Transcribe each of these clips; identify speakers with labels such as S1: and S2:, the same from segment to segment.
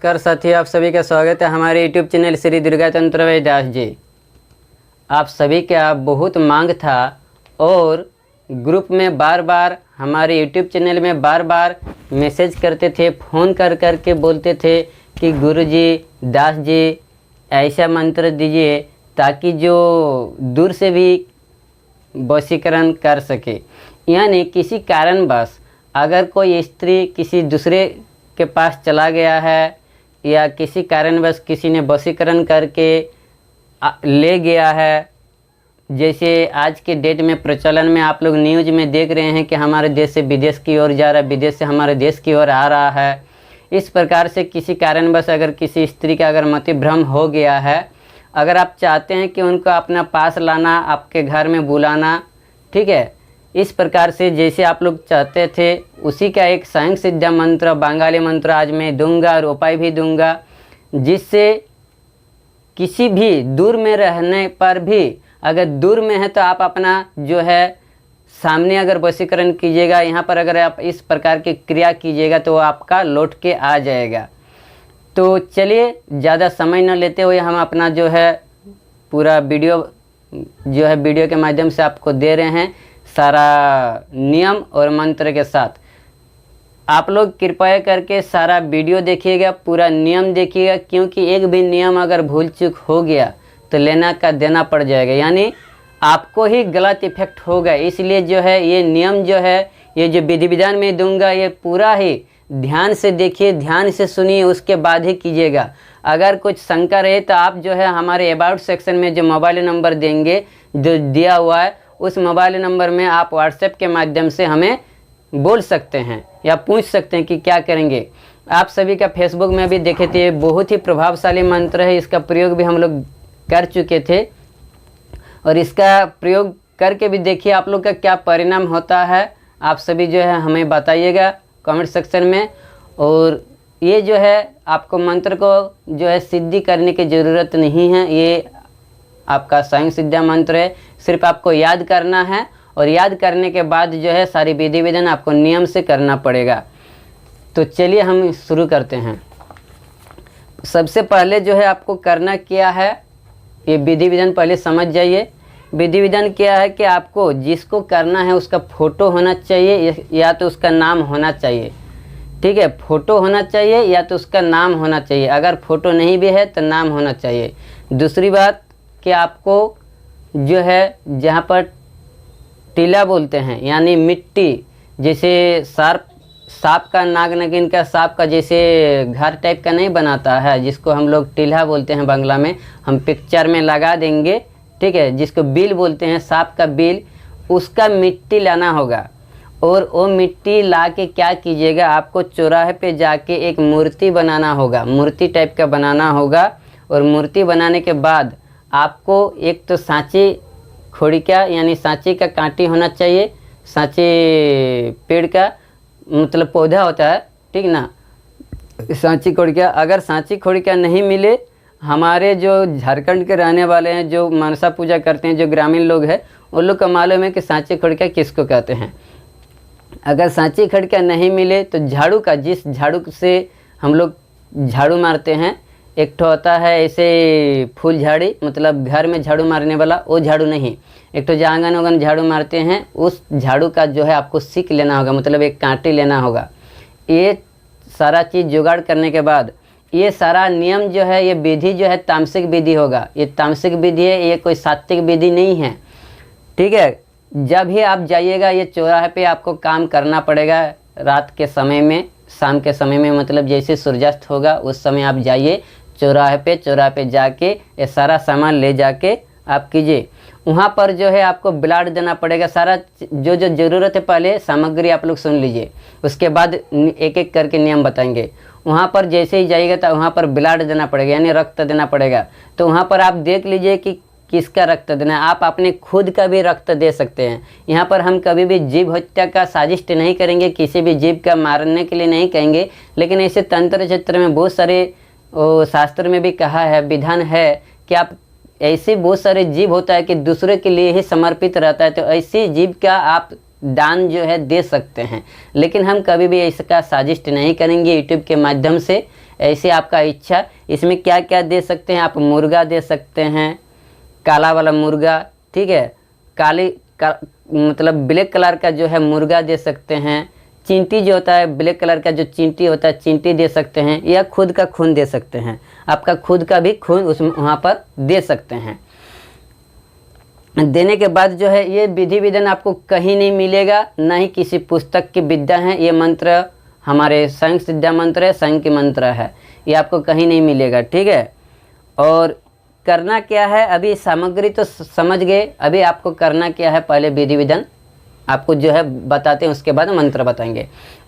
S1: नमस्कार साथियों, आप सभी का स्वागत है हमारे यूट्यूब चैनल श्री दुर्गा तंत्र वैद्य दास जी। आप सभी का बहुत मांग था और ग्रुप में बार बार हमारे यूट्यूब चैनल में बार बार मैसेज करते थे, फ़ोन कर कर के बोलते थे कि गुरुजी, दास जी ऐसा मंत्र दीजिए ताकि जो दूर से भी वशीकरण कर सके। यानी किसी कारणवश अगर कोई स्त्री किसी दूसरे के पास चला गया है या किसी कारणवश किसी ने वशीकरण करके ले गया है, जैसे आज के डेट में प्रचलन में आप लोग न्यूज़ में देख रहे हैं कि हमारे देश से विदेश की ओर जा रहा है, विदेश से हमारे देश की ओर आ रहा है। इस प्रकार से किसी कारणवश अगर किसी स्त्री का अगर मति भ्रम हो गया है, अगर आप चाहते हैं कि उनको अपना पास लाना, आपके घर में बुलाना, ठीक है, इस प्रकार से जैसे आप लोग चाहते थे उसी का एक स्वयं सिद्ध मंत्र, बंगाली मंत्र आज मैं दूंगा और उपाय भी दूंगा, जिससे किसी भी दूर में रहने पर भी, अगर दूर में है तो आप अपना जो है सामने अगर वशीकरण कीजिएगा, यहाँ पर अगर आप इस प्रकार की क्रिया कीजिएगा तो आपका लौट के आ जाएगा। तो चलिए ज़्यादा समय न लेते हुए हम अपना जो है पूरा वीडियो जो है वीडियो के माध्यम से आपको दे रहे हैं, सारा नियम और मंत्र के साथ। आप लोग कृपया करके सारा वीडियो देखिएगा, पूरा नियम देखिएगा, क्योंकि एक भी नियम अगर भूल चूक हो गया तो लेना का देना पड़ जाएगा, यानी आपको ही गलत इफेक्ट होगा। इसलिए जो है ये नियम जो है, ये जो विधि विधान में दूंगा, ये पूरा ही ध्यान से देखिए, ध्यान से सुनिए, उसके बाद ही कीजिएगा। अगर कुछ शंका रहे तो आप जो है हमारे अबाउट सेक्शन में जो मोबाइल नंबर देंगे, जो दिया हुआ है, उस मोबाइल नंबर में आप व्हाट्सएप के माध्यम से हमें बोल सकते हैं या पूछ सकते हैं कि क्या करेंगे। आप सभी का फेसबुक में भी देखे थे, बहुत ही प्रभावशाली मंत्र है, इसका प्रयोग भी हम लोग कर चुके थे और इसका प्रयोग करके भी देखिए आप लोग का क्या परिणाम होता है। आप सभी जो है हमें बताइएगा कमेंट सेक्शन में। और ये जो है आपको मंत्र को जो है सिद्धि करने की ज़रूरत नहीं है, ये आपका स्वयं सिद्ध मंत्र है, सिर्फ आपको याद करना है और याद करने के बाद जो है सारी विधि विधान आपको नियम से करना पड़ेगा। तो चलिए हम शुरू करते हैं। सबसे पहले जो है आपको करना क्या है, ये विधि विधान पहले समझ जाइए। विधि विधान क्या है कि आपको जिसको करना है उसका फ़ोटो होना चाहिए या तो उसका नाम होना चाहिए, ठीक है, फ़ोटो होना चाहिए या तो उसका नाम होना चाहिए। अगर फ़ोटो नहीं भी है तो नाम होना चाहिए। दूसरी बात कि आपको जो है जहाँ पर टीला बोलते हैं, यानी मिट्टी, जैसे सांप का, नाग नगिन का, सांप का जैसे घर टाइप का नहीं बनाता है, जिसको हम लोग टीला बोलते हैं बांग्ला में, हम पिक्चर में लगा देंगे, ठीक है, जिसको बिल बोलते हैं, सांप का बिल, उसका मिट्टी लाना होगा। और वो मिट्टी ला के क्या कीजिएगा, आपको चौराहे पे जाके एक मूर्ति बनाना होगा, मूर्ति टाइप का बनाना होगा। और मूर्ति बनाने के बाद आपको एक तो सांची खोड़िका यानी सांची का कांटी होना चाहिए, सांची पेड़ का मतलब पौधा होता है, ठीक ना, सांची खोड़िका। अगर सांची खोड़िका नहीं मिले, हमारे जो झारखंड के रहने वाले हैं, जो मनसा पूजा करते हैं, जो ग्रामीण लोग हैं, उन लोग को मालूम है कि सांची खोड़िका किसको कहते हैं। अगर सांची खोड़िका नहीं मिले तो झाड़ू का, जिस झाड़ू से हम लोग झाड़ू मारते हैं, एक ठो होता है ऐसे फूल झाड़ी, मतलब घर में झाड़ू मारने वाला, वो झाड़ू नहीं, एक तो जो आंगन वांगन झाड़ू मारते हैं, उस झाड़ू का जो है आपको सीख लेना होगा, मतलब एक कांटी लेना होगा। ये सारा चीज़ जुगाड़ करने के बाद ये सारा नियम जो है, ये विधि जो है तामसिक विधि होगा, ये तामसिक विधि है, ये कोई सात्विक विधि नहीं है, ठीक है। जब भी आप जाइएगा ये चौराहे पे आपको काम करना पड़ेगा, रात के समय में, शाम के समय में, मतलब जैसे सूर्यास्त होगा उस समय आप जाइए चौराहे पे जाके ये सारा सामान ले जाके आप कीजिए। वहाँ पर जो है आपको ब्लड देना पड़ेगा, सारा जो जो ज़रूरत है पहले सामग्री आप लोग सुन लीजिए, उसके बाद एक एक करके नियम बताएंगे। वहाँ पर जैसे ही जाइएगा तो वहाँ पर ब्लड देना पड़ेगा, यानी रक्त देना पड़ेगा। तो वहाँ पर आप देख लीजिए कि किसका रक्त देना है, आप अपने खुद का भी रक्त दे सकते हैं। यहाँ पर हम कभी भी जीव हत्या का साजिश नहीं करेंगे, किसी भी जीव का मारने के लिए नहीं कहेंगे, लेकिन ऐसे तंत्र क्षेत्र में बहुत सारे शास्त्र में भी कहा है, विधान है कि आप ऐसे बहुत सारे जीव होता है कि दूसरे के लिए ही समर्पित रहता है, तो ऐसे जीव का आप दान जो है दे सकते हैं। लेकिन हम कभी भी इसका साजिश नहीं करेंगे यूट्यूब के माध्यम से, ऐसे आपका इच्छा। इसमें क्या क्या दे सकते हैं आप, मुर्गा दे सकते हैं, काला वाला मुर्गा, ठीक है, मतलब ब्लैक कलर का जो है मुर्गा दे सकते हैं, चींटी जो होता है ब्लैक कलर का जो चींटी होता है चींटी दे सकते हैं, या खुद का खून दे सकते हैं, आपका खुद का भी खून उसमें वहाँ पर दे सकते हैं। देने के बाद जो है ये विधि विधान आपको कहीं नहीं मिलेगा, ना ही किसी पुस्तक की विद्या है। ये मंत्र हमारे स्वयं सिद्धा मंत्र है, स्वयं की मंत्र है, ये आपको कहीं नहीं मिलेगा, ठीक है। और करना क्या है, अभी सामग्री तो समझ गए, अभी आपको करना क्या है पहले विधि विधान आपको जो है बताते हैं, उसके बाद मंत्र बताएंगे।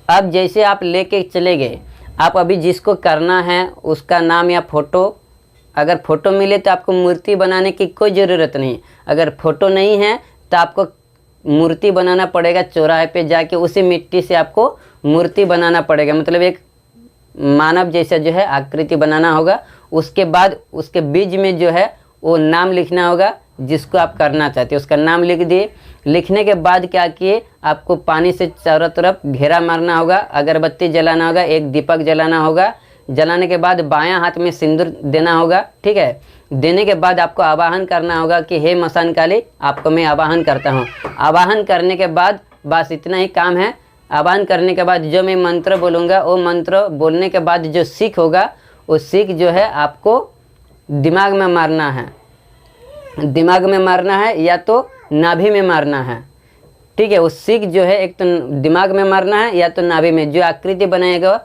S1: अब जैसे आप लेके चले गए, आप अभी जिसको करना है उसका नाम या फोटो, अगर फ़ोटो मिले तो आपको मूर्ति बनाने की कोई ज़रूरत नहीं, अगर फ़ोटो नहीं है तो आपको मूर्ति बनाना पड़ेगा, चौराहे पे जाके उसी मिट्टी से आपको मूर्ति बनाना पड़ेगा, मतलब एक मानव जैसा जो है आकृति बनाना होगा। उसके बाद उसके बीच में जो है वो नाम लिखना होगा जिसको आप करना चाहते हैं, उसका नाम लिख दिए। लिखने के बाद क्या किए, आपको पानी से चारों तरफ घेरा मारना होगा, अगरबत्ती जलाना होगा, एक दीपक जलाना होगा। जलाने के बाद बायां हाथ में सिंदूर देना होगा, ठीक है। देने के बाद आपको आवाहन करना होगा कि हे मसान काली, आपको मैं आवाहन करता हूँ। आवाहन करने के बाद बस इतना ही काम है। आवाहन करने के बाद जो मैं मंत्र बोलूँगा, वो मंत्र बोलने के बाद जो सीख होगा, वो सीख जो है आपको दिमाग में मारना है, दिमाग में मारना है या तो नाभि में मारना है, ठीक है। वो सीख जो है एक तो दिमाग में मारना है या तो नाभि में। जो आकृति बनाएगा,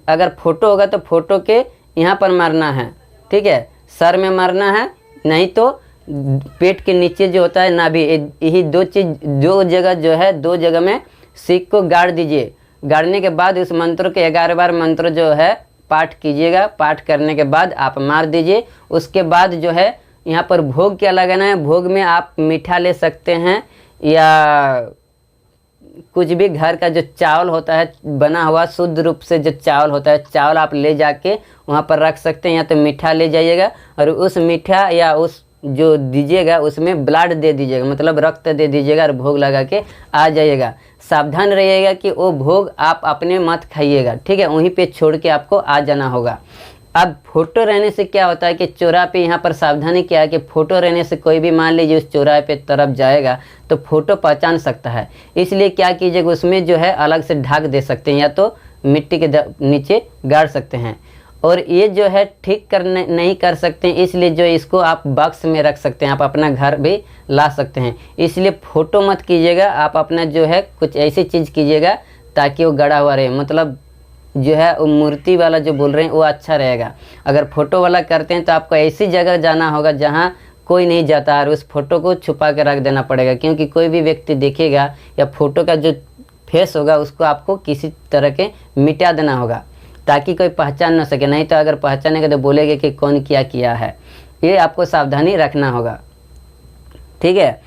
S1: अगर फोटो होगा तो फोटो के यहाँ पर मारना है, ठीक है, सर में मारना है, नहीं तो पेट के नीचे जो होता है नाभि, यही दो चीज़, दो जगह जो है, दो जगह में सीख को गाड़ दीजिए। गाड़ने के बाद उस मंत्र के 11 बार मंत्र जो है पाठ कीजिएगा। पाठ करने के बाद आप मार दीजिए। उसके बाद जो है यहाँ पर भोग क्या लगाना है, भोग में आप मीठा ले सकते हैं या कुछ भी घर का जो चावल होता है बना हुआ, शुद्ध रूप से जो चावल होता है, चावल आप ले जाके वहाँ पर रख सकते हैं, या तो मीठा ले जाइएगा और उस मीठा या उस जो दीजिएगा उसमें ब्लड दे दीजिएगा, मतलब रक्त दे दीजिएगा और भोग लगा के आ जाइएगा। सावधान रहिएगा कि वो भोग आप अपने मत खाइएगा, ठीक है, वहीं पे छोड़ के आपको आ जाना होगा। अब फोटो रहने से क्या होता है कि चौराहे पे यहाँ पर सावधानी क्या है कि फ़ोटो रहने से कोई भी मान लीजिए उस चौराहे पे तरफ जाएगा तो फ़ोटो पहचान सकता है, इसलिए क्या कीजिएगा उसमें जो है अलग से ढक दे सकते हैं या तो मिट्टी के नीचे गाड़ सकते हैं। और ये जो है ठीक करने नहीं कर सकते हैं, इसलिए जो इसको आप बॉक्स में रख सकते हैं, आप अपना घर भी ला सकते हैं। इसलिए फ़ोटो मत कीजिएगा, आप अपना जो है कुछ ऐसी चीज़ कीजिएगा ताकि वो गड़ा हुआ रहे, मतलब जो है वो मूर्ति वाला जो बोल रहे हैं वो अच्छा रहेगा। अगर फ़ोटो वाला करते हैं तो आपको ऐसी जगह जाना होगा जहाँ कोई नहीं जाता और उस फोटो को छुपा के रख देना पड़ेगा, क्योंकि कोई भी व्यक्ति देखेगा या फ़ोटो का जो फेस होगा उसको आपको किसी तरह के मिटा देना होगा ताकि कोई पहचान न सके, नहीं तो अगर पहचानेगा तो बोलेगा कि कौन क्या किया है। ये आपको सावधानी रखना होगा, ठीक है।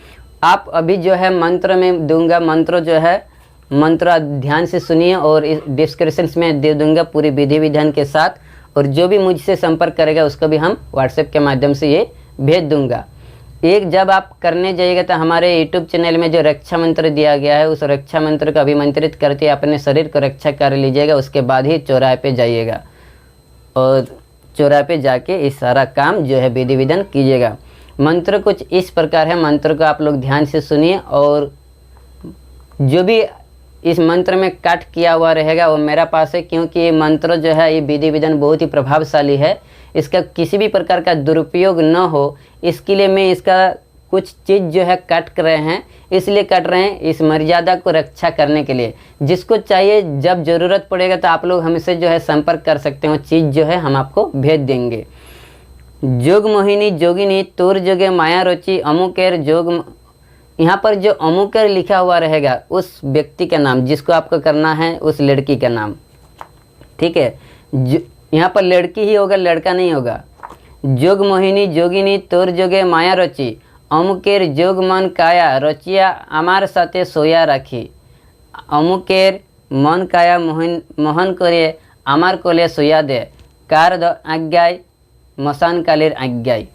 S1: आप अभी जो है मंत्र में दूंगा, मंत्र जो है मंत्र ध्यान से सुनिए और इस डिस्क्रिप्शन में दे दूंगा पूरी विधि विधान के साथ, और जो भी मुझसे संपर्क करेगा उसको भी हम व्हाट्सएप के माध्यम से ये भेज दूंगा। एक जब आप करने जाइएगा तो हमारे यूट्यूब चैनल में जो रक्षा मंत्र दिया गया है उस रक्षा मंत्र को अभिमंत्रित करके अपने शरीर को रक्षा कर लीजिएगा। उसके बाद ही चौराहे पे जाइएगा और चौराहे पे जाके इस सारा काम जो है विधि विधान कीजिएगा। मंत्र कुछ इस प्रकार है, मंत्र को आप लोग ध्यान से सुनिए और जो भी इस मंत्र में कट किया हुआ रहेगा वो मेरा पास है, क्योंकि ये मंत्र जो है ये विधि विधान बहुत ही प्रभावशाली है। इसका किसी भी प्रकार का दुरुपयोग न हो इसके लिए मैं इसका कुछ चीज़ जो है कट कर रहे हैं, इसलिए कट रहे हैं इस मर्यादा को रक्षा करने के लिए। जिसको चाहिए जब ज़रूरत पड़ेगा तो आप लोग हमसे जो है संपर्क कर सकते हैं, वो चीज़ जो है हम आपको भेज देंगे। जोग मोहिनी जोगिनी तोर जोगे माया रुचि अमुकेर जोग, यहाँ पर जो अमुकेर लिखा हुआ रहेगा उस व्यक्ति का नाम जिसको आपको करना है, उस लड़की का नाम, ठीक है। यहाँ पर लड़की ही होगा, लड़का नहीं होगा। जोग मोहिनी जोगिनी तोर जोगे माया रची अमुकेर जोग मन काया रचिया आमार साथे सोया राखी। अमुकेर मन काया मोहन करे आमार कोले सोया दे कार द आज्ञाय मसान कालेर आज्ञाय।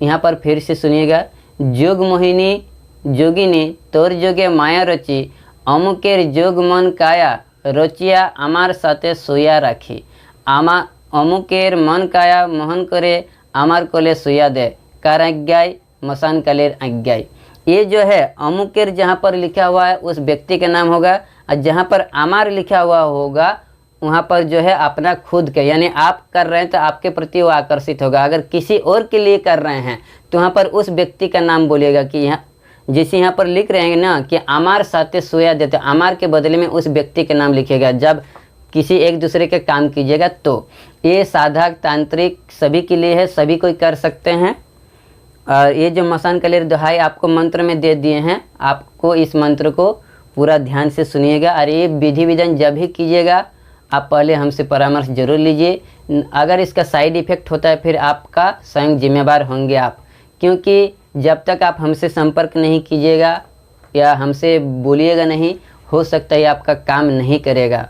S1: यहाँ पर फिर से सुनिएगा। जोग मोहिनी जोगिनी तोर जोगे माया रची अमुकेर जोग मन काया रचिया आमार साथे सोया राखी। अमुकेर मन काया मोहन करे आमार कोले सुया दे काराज्ञाय मसान कालेर आज्ञाय। ये जो है अमुकेर जहाँ पर लिखा हुआ है उस व्यक्ति का नाम होगा, और जहाँ पर आमार लिखा हुआ होगा वहाँ पर जो है अपना खुद के, यानी आप कर रहे हैं तो आपके प्रति वो आकर्षित होगा। अगर किसी और के लिए कर रहे हैं तो वहाँ पर उस व्यक्ति का नाम बोलिएगा कि यहाँ जैसे यहाँ पर लिख रहे हैं ना कि आमार साथे सोया देते, आमार के बदले में उस व्यक्ति का नाम लिखेगा जब किसी एक दूसरे के काम कीजिएगा। तो ये साधक तांत्रिक सभी के लिए है, सभी कोई कर सकते हैं। और ये जो मसान कालेर दोहाई आपको मंत्र में दे दिए हैं, आपको इस मंत्र को पूरा ध्यान से सुनिएगा। और ये विधि विधान जब भी कीजिएगा आप पहले हमसे परामर्श जरूर लीजिए। अगर इसका साइड इफ़ेक्ट होता है फिर आपका स्वयं जिम्मेवार होंगे आप, क्योंकि जब तक आप हमसे संपर्क नहीं कीजिएगा या हमसे बोलिएगा नहीं, हो सकता है आपका काम नहीं करेगा,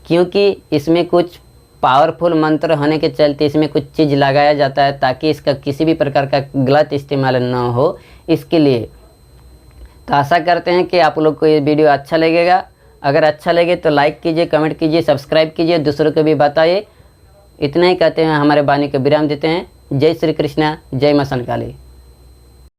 S1: क्योंकि इसमें कुछ पावरफुल मंत्र होने के चलते इसमें कुछ चीज़ लगाया जाता है ताकि इसका किसी भी प्रकार का गलत इस्तेमाल ना हो, इसके लिए। तो आशा करते हैं कि आप लोग को ये वीडियो अच्छा लगेगा। अगर अच्छा लगे तो लाइक कीजिए, कमेंट कीजिए, सब्सक्राइब कीजिए, दूसरों को भी बताइए। इतना ही कहते हैं, हमारे वाणी को विराम देते हैं। जय श्री कृष्णा, जय मसान काली।